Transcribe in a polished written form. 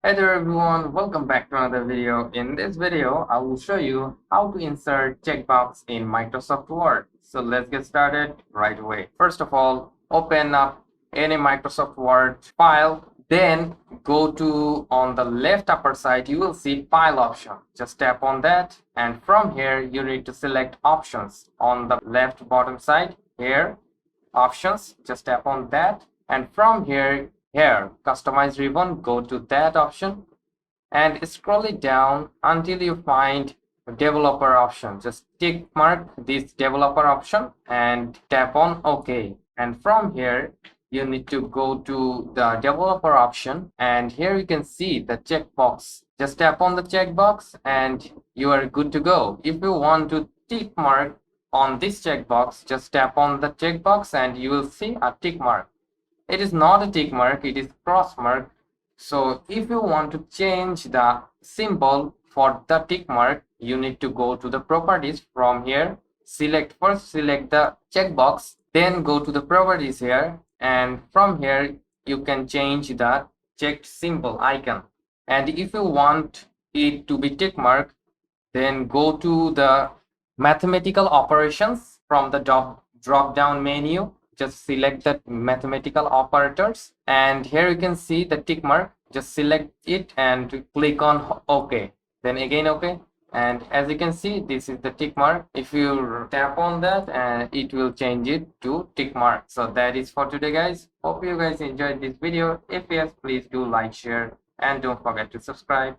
Hey there everyone, welcome back to another video. In this video, I will show you how to insert checkbox in Microsoft Word. So let's get started right away. First of all, open up any Microsoft Word file, then go to on the left upper side, you will see file option. Just tap on that, and from here you need to select options on the left bottom side here, options, just tap on that, and from here customize ribbon, go to that option and scroll it down until you find developer option. Just tick mark this developer option and tap on OK, and from here you need to go to the developer option, and here you can see the checkbox. Just tap on the checkbox and you are good to go. If you want to tick mark on this checkbox, just tap on the checkbox and you will see a tick mark. It is not a tick mark, it is cross mark. So if you want to change the symbol for the tick mark, you need to go to the properties. From here, select the checkbox, then go to the properties here, and from here you can change the checked symbol icon. And if you want it to be tick mark, then go to the mathematical operations. From the drop down menu, just select the mathematical operators, and here you can see the tick mark. Just select it and click on OK, then again OK, and as you can see, this is the tick mark. If you tap on that, and it will change it to tick mark. So that is for today, guys. Hope you guys enjoyed this video. If yes, please do like, share, and don't forget to subscribe.